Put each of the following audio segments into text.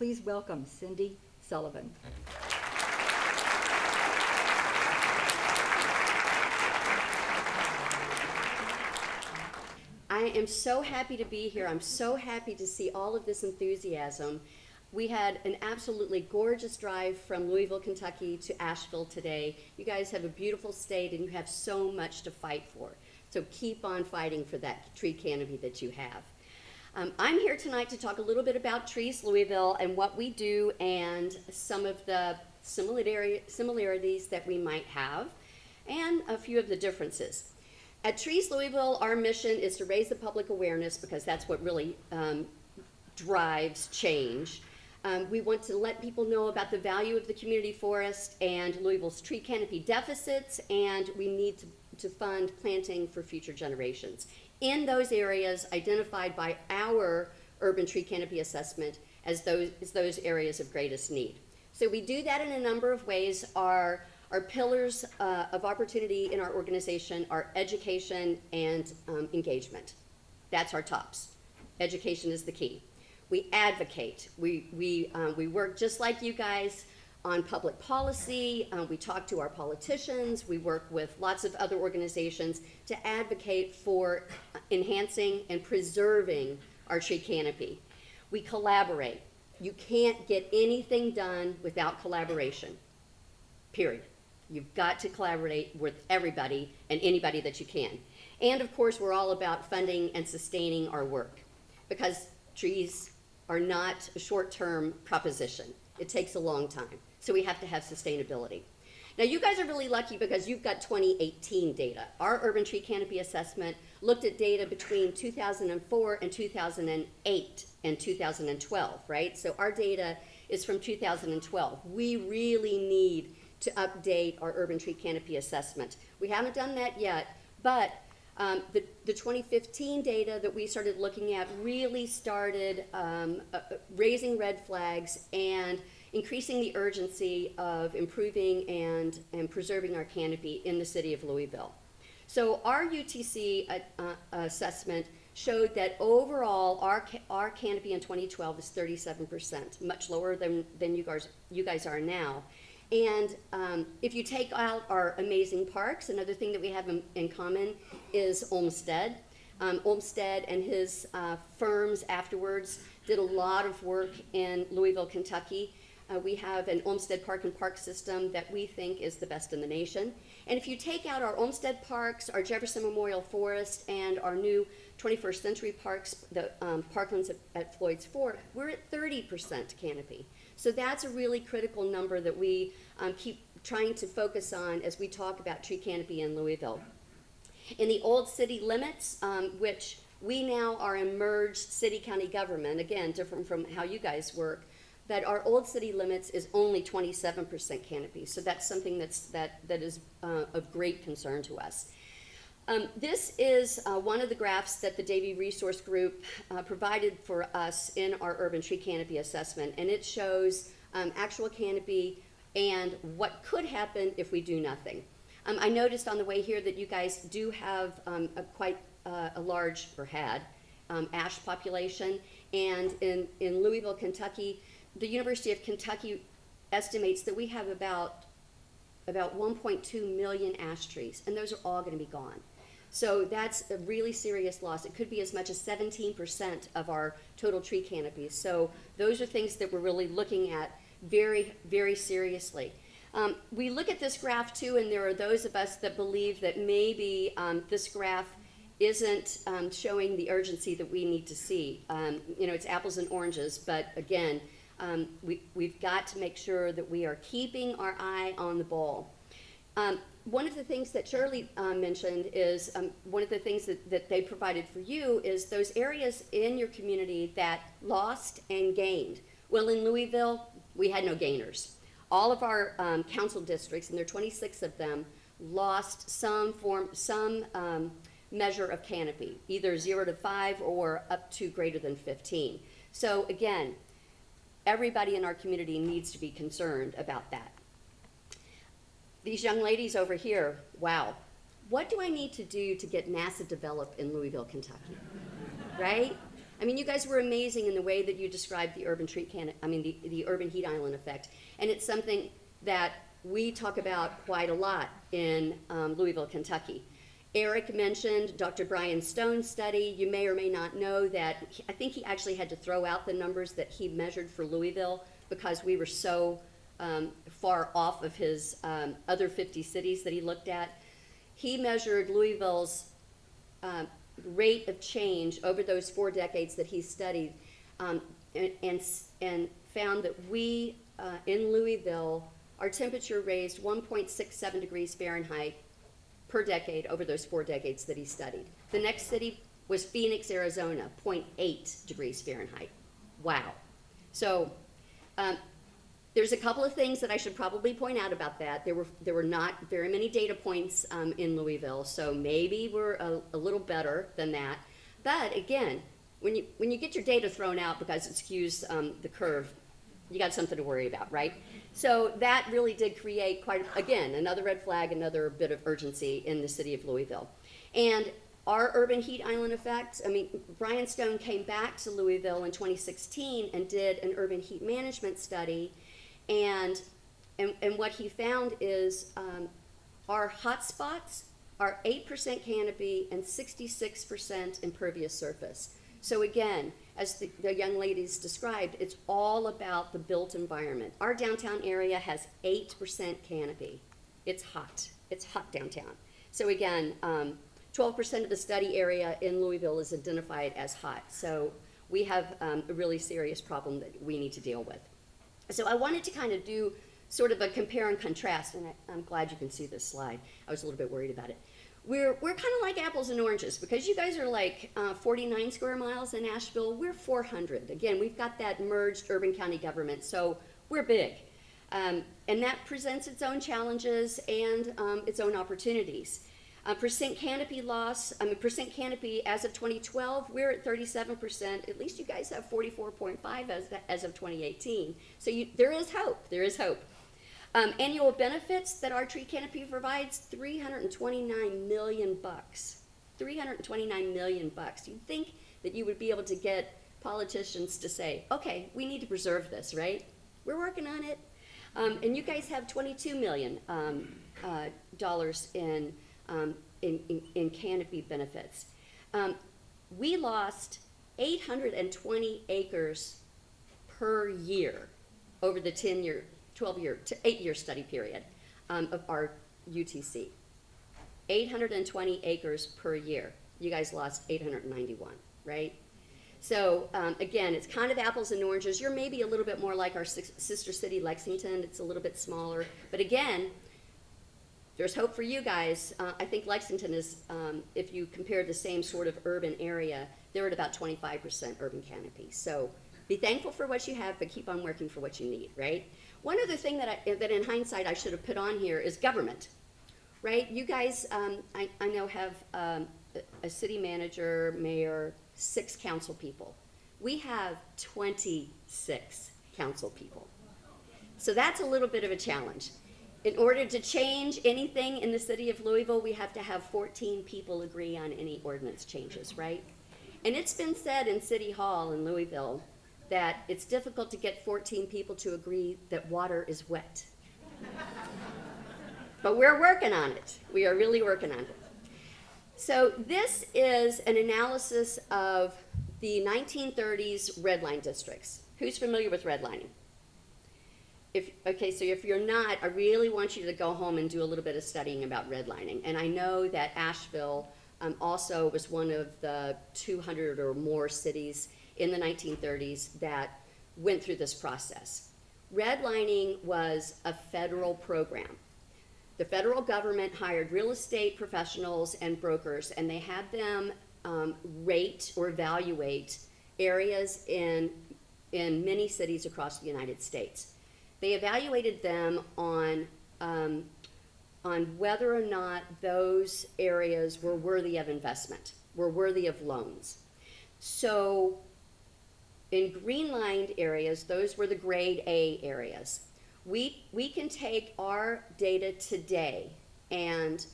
Please welcome Cindi Sullivan. I am so happy to be here. I'm so happy to see all of this enthusiasm. We had an absolutely gorgeous drive from Louisville, Kentucky to Asheville today. You guys have a beautiful state and you have so much to fight for. So keep on fighting for that tree canopy that you have. I'm here tonight to talk a little bit about Trees Louisville and what we do and some of the similarities that we might have and a few of the differences. At Trees Louisville, our mission is to raise the public awareness because that's what really drives change. We want to let people know about the value of the community forest and Louisville's tree canopy deficits, and we need to fund planting for future generations in those areas identified by our urban tree canopy assessment as those areas of greatest need. So we do that in a number of ways. Our pillars of opportunity in our organization are education and engagement. That's our tops. Education is the key. We advocate. We work just like you guys on public policy. We talk to our politicians. We work with lots of other organizations to advocate for enhancing and preserving our tree canopy. We collaborate. You can't get anything done without collaboration, period. You've got to collaborate with everybody and anybody that you can. And of course, we're all about funding and sustaining our work because trees are not a short-term proposition. It takes a long time. So we have to have sustainability. Now you guys are really lucky because you've got 2018 data. Our urban tree canopy assessment looked at data between 2004 and 2008 and 2012, right? So our data is from 2012. We really need to update our urban tree canopy assessment. We haven't done that yet, but the 2015 data that we started looking at really started raising red flags and increasing the urgency of improving and preserving our canopy in the city of Louisville. So our UTC assessment showed that overall our canopy in 2012 is 37%, much lower than you guys are now. And if you take out our amazing parks, another thing that we have in common is Olmsted. Olmsted and his firms afterwards did a lot of work in Louisville, Kentucky. We have an Olmsted Park and Park system that we think is the best in the nation. And if you take out our Olmsted parks, our Jefferson Memorial Forest, and our new 21st century parks, the parklands at Floyd's Fort, we're at 30% canopy. So that's a really critical number that we keep trying to focus on as we talk about tree canopy in Louisville. In the old city limits, which we now are a merged city-county government, again, different from how you guys work, that our old city limits is only 27% canopy. So that's something that is of great concern to us. This is one of the graphs that the Davie Resource Group provided for us in our urban tree canopy assessment, and it shows actual canopy and what could happen if we do nothing. I noticed on the way here that you guys do have quite a large, or had, ash population, and in Louisville, Kentucky, the University of Kentucky estimates that we have about 1.2 million ash trees, and those are all going to be gone. So that's a really serious loss. It could be as much as 17% of our total tree canopy. So those are things that we're really looking at very, very seriously. We look at this graph too, and there are those of us that believe that maybe this graph isn't showing the urgency that we need to see. It's apples and oranges, but again, we've got to make sure that we are keeping our eye on the ball. One of the things that Shirley mentioned is one of the things that they provided for you is those areas in your community that lost and gained. Well, in Louisville, we had no gainers. All of our council districts, and there are 26 of them, lost some measure of canopy, either 0 to 5 or up to greater than 15. So again, everybody in our community needs to be concerned about that. These young ladies over here, wow, what do I need to do to get NASA developed in Louisville, Kentucky, right? I mean, you guys were amazing in the way that you described the urban the urban heat island effect. And it's something that we talk about quite a lot in Louisville, Kentucky. Eric mentioned Dr. Brian Stone's study. You may or may not know that I think he actually had to throw out the numbers that he measured for Louisville because we were so far off of his other 50 cities that he looked at. He measured Louisville's rate of change over those 4 decades that he studied, and found that we in Louisville, our temperature raised 1.67 degrees Fahrenheit per decade over those 4 decades that he studied. The next city was Phoenix, Arizona, 0.8 degrees Fahrenheit. Wow. So there's a couple of things that I should probably point out about that. There were not very many data points in Louisville, so maybe we're a little better than that. But again, when you get your data thrown out because it skews the curve, you got something to worry about, right? So that really did create again, another red flag, another bit of urgency in the city of Louisville. And our urban heat island effect, I mean, Brian Stone came back to Louisville in 2016 and did an urban heat management study. And what he found is our hotspots are 8% canopy and 66% impervious surface. So again, as the young ladies described, it's all about the built environment. Our downtown area has 8% canopy. It's hot. It's hot downtown. So again, 12% of the study area in Louisville is identified as hot. So we have a really serious problem that we need to deal with. So I wanted to kind of do sort of a compare and contrast, and I'm glad you can see this slide. I was a little bit worried about it. We're kind of like apples and oranges because you guys are like 49 square miles in Asheville. We're 400. Again, we've got that merged urban county government, so we're big. And that presents its own challenges and its own opportunities. Percent canopy loss, percent canopy as of 2012, we're at 37%. At least you guys have 44.5 as of 2018. So there is hope. There is hope. Annual benefits that our tree canopy provides, $329 million. 329 million bucks. You'd think that you would be able to get politicians to say, okay, we need to preserve this, right? We're working on it. And you guys have $22 million dollars in canopy benefits. We lost 820 acres per year over the 8-year study period of our UTC. 820 acres per year. You guys lost 891, right? So again, it's kind of apples and oranges. You're maybe a little bit more like our sister city, Lexington. It's a little bit smaller. But again, there's hope for you guys. I think Lexington is, if you compare the same sort of urban area, they're at about 25% urban canopy. So be thankful for what you have, but keep on working for what you need, right? One other thing that in hindsight I should have put on here is government, right? You guys, I know have a city manager, mayor, 6 council people. We have 26 council people. So that's a little bit of a challenge. In order to change anything in the city of Louisville, we have to have 14 people agree on any ordinance changes, right? And it's been said in City Hall in Louisville that it's difficult to get 14 people to agree that water is wet. But we're working on it. We are really working on it. So this is an analysis of the 1930s red line districts. Who's familiar with redlining? So if you're not, I really want you to go home and do a little bit of studying about redlining. And I know that Asheville also was one of the 200 or more cities in the 1930s that went through this process. Redlining was a federal program. The federal government hired real estate professionals and brokers, and they had them rate or evaluate areas in many cities across the United States. They evaluated them on whether or not those areas were worthy of investment, were worthy of loans. So in green-lined areas, those were the grade A areas. We can take our data today and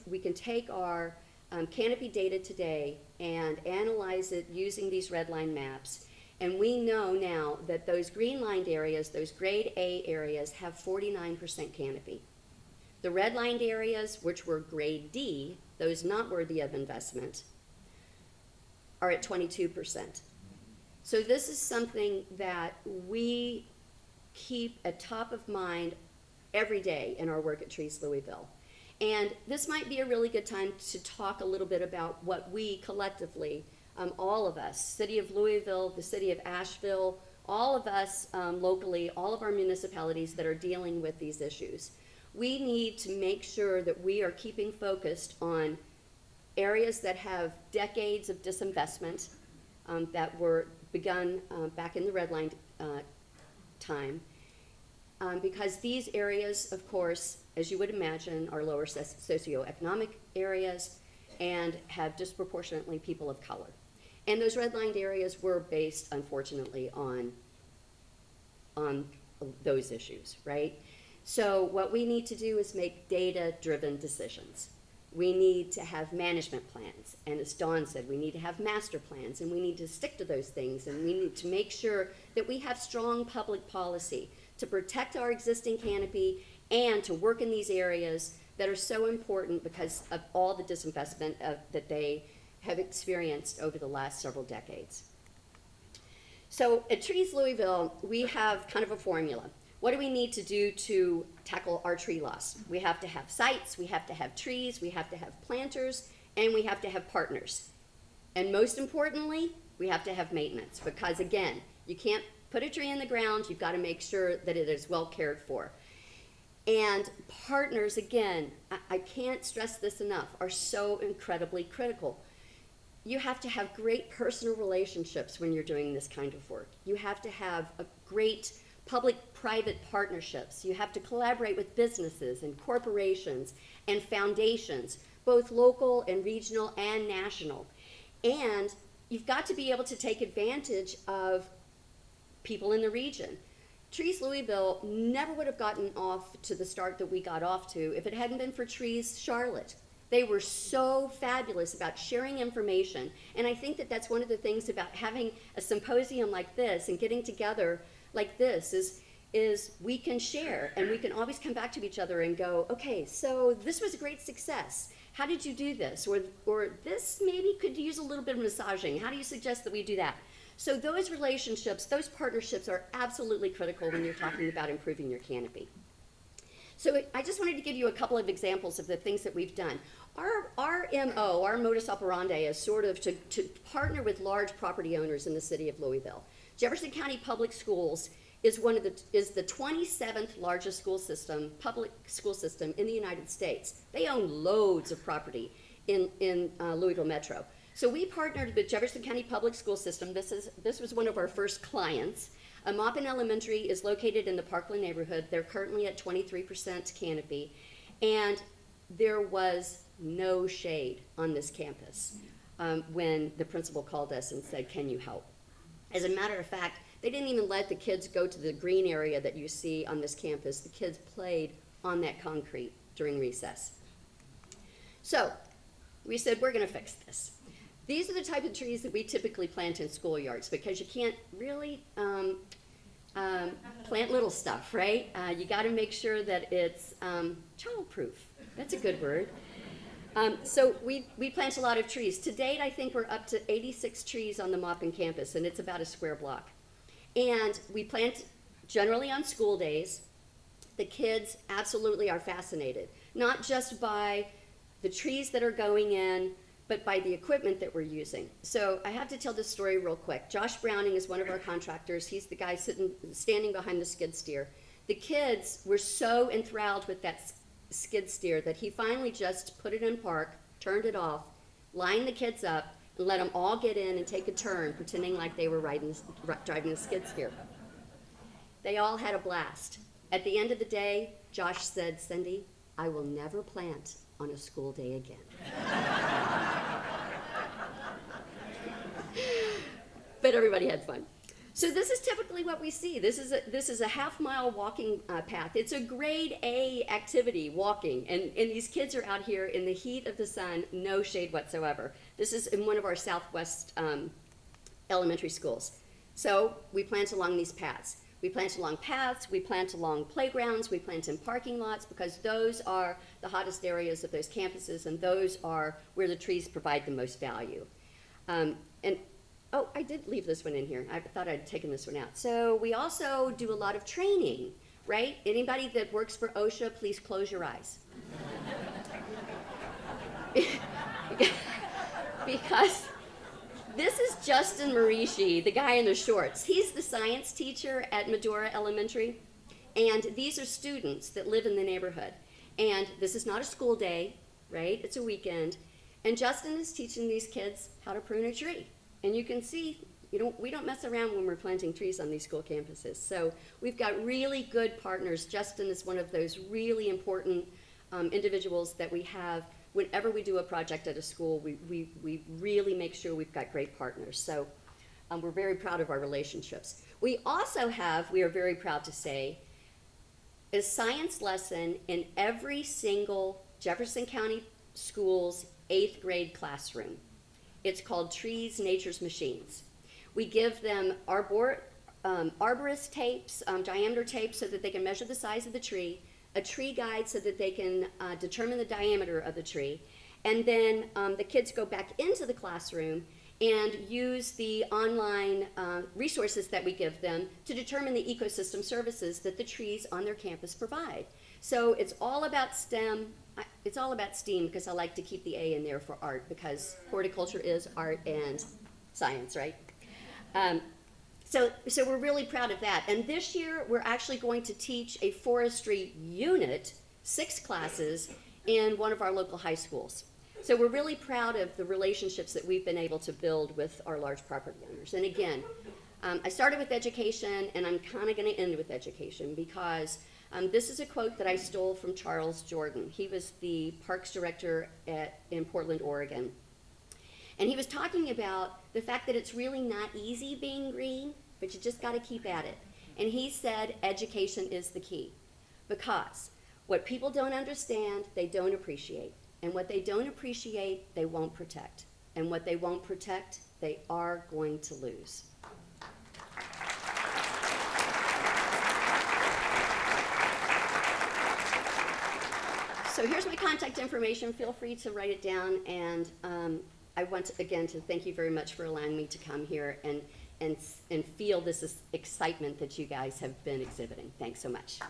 we can take our canopy data today and analyze it using these red line maps. And we know now that those green lined areas, those grade A areas, have 49% canopy. The red lined areas, which were grade D, those not worthy of investment, are at 22%. So this is something that we keep at top of mind every day in our work at Trees Louisville. And this might be a really good time to talk a little bit about what we collectively, all of us, City of Louisville, the City of Asheville, all of us locally, all of our municipalities that are dealing with these issues. We need to make sure that we are keeping focused on areas that have decades of disinvestment that were begun back in the redlined time. Because these areas, of course, as you would imagine, are lower socioeconomic areas and have disproportionately people of color. And those redlined areas were based, unfortunately, on those issues, right? So what we need to do is make data-driven decisions. We need to have management plans, and as Dawn said, we need to have master plans, and we need to stick to those things, and we need to make sure that we have strong public policy to protect our existing canopy and to work in these areas that are so important because of all the disinvestment that they have experienced over the last several decades. So at Trees Louisville, we have kind of a formula. What do we need to do to tackle our tree loss? We have to have sites, we have to have trees, we have to have planters, and we have to have partners. And most importantly, we have to have maintenance because, again, you can't put a tree in the ground, you've got to make sure that it is well cared for. And partners, again, I can't stress this enough, are so incredibly critical. You have to have great personal relationships when you're doing this kind of work. You have to have a great public-private partnerships. You have to collaborate with businesses and corporations and foundations, both local and regional and national. And you've got to be able to take advantage of people in the region. Trees Louisville never would have gotten off to the start that we got off to if it hadn't been for Trees Charlotte. They were so fabulous about sharing information, and I think that that's one of the things about having a symposium like this and getting together like this is we can share, and we can always come back to each other and go, okay, so this was a great success. How did you do this? Or this maybe could use a little bit of massaging. How do you suggest that we do that? So those relationships, those partnerships are absolutely critical when you're talking about improving your canopy. So I just wanted to give you a couple of examples of the things that we've done. Our MO, our modus operandi, is sort of to partner with large property owners in the city of Louisville. Jefferson County Public Schools is the 27th largest public school system in the United States. They own loads of property in Louisville Metro. So we partnered with Jefferson County Public School System. This was one of our first clients. Mopin Elementary is located in the Parkland neighborhood. They're currently at 23% canopy, and there was no shade on this campus when the principal called us and said, "Can you help?" As a matter of fact, they didn't even let the kids go to the green area that you see on this campus. The kids played on that concrete during recess. So we said, we're going to fix this. These are the type of trees that we typically plant in schoolyards because you can't really plant little stuff, right? You got to make sure that it's childproof. That's a good word. So we plant a lot of trees. To date, I think we're up to 86 trees on the Mopin campus, and it's about a square block. And we plant generally on school days. The kids absolutely are fascinated, not just by the trees that are going in, but by the equipment that we're using. So I have to tell this story real quick. Josh Browning is one of our contractors. He's the guy standing behind the skid steer. The kids were so enthralled with that skid steer that he finally just put it in park, turned it off, lined the kids up, and let them all get in and take a turn, pretending like they were driving the skid steer. They all had a blast. At the end of the day, Josh said, "Cindi, I will never plant on a school day again." But everybody had fun. So this is typically what we see. This is a half-mile walking path. It's a grade A activity, walking, and these kids are out here in the heat of the sun, no shade whatsoever. This is in one of our Southwest elementary schools. So we plant along these paths. We plant along paths, we plant along playgrounds, we plant in parking lots, because those are the hottest areas of those campuses, and those are where the trees provide the most value. Oh, I did leave this one in here. I thought I'd taken this one out. So we also do a lot of training, right? Anybody that works for OSHA, please close your eyes. Because this is Justin Marishi, the guy in the shorts. He's the science teacher at Medora Elementary, and these are students that live in the neighborhood. And this is not a school day, right? It's a weekend. And Justin is teaching these kids how to prune a tree. And you can see, we don't mess around when we're planting trees on these school campuses. So we've got really good partners. Justin is one of those really important individuals that we have. Whenever we do a project at a school, we really make sure we've got great partners. So we're very proud of our relationships. We also have, we are very proud to say, a science lesson in every single Jefferson County school's 8th grade classroom. It's called Trees, Nature's Machines. We give them arborist tapes, diameter tapes, so that they can measure the size of the tree, a tree guide so that they can determine the diameter of the tree, and then the kids go back into the classroom and use the online resources that we give them to determine the ecosystem services that the trees on their campus provide. So it's all about STEM. It's all about STEAM, because I like to keep the A in there for art, because horticulture is art and science, right? So we're really proud of that. And this year, we're actually going to teach a forestry unit, 6 classes, in one of our local high schools. So we're really proud of the relationships that we've been able to build with our large property owners. And again, I started with education, and I'm kind of going to end with education, because this is a quote that I stole from Charles Jordan. He was the parks director in Portland, Oregon. And he was talking about the fact that it's really not easy being green, but you just got to keep at it. And he said education is the key, because what people don't understand, they don't appreciate. And what they don't appreciate, they won't protect. And what they won't protect, they are going to lose. So here's my contact information. Feel free to write it down. And I want, again, to thank you very much for allowing me to come here and feel this excitement that you guys have been exhibiting. Thanks so much.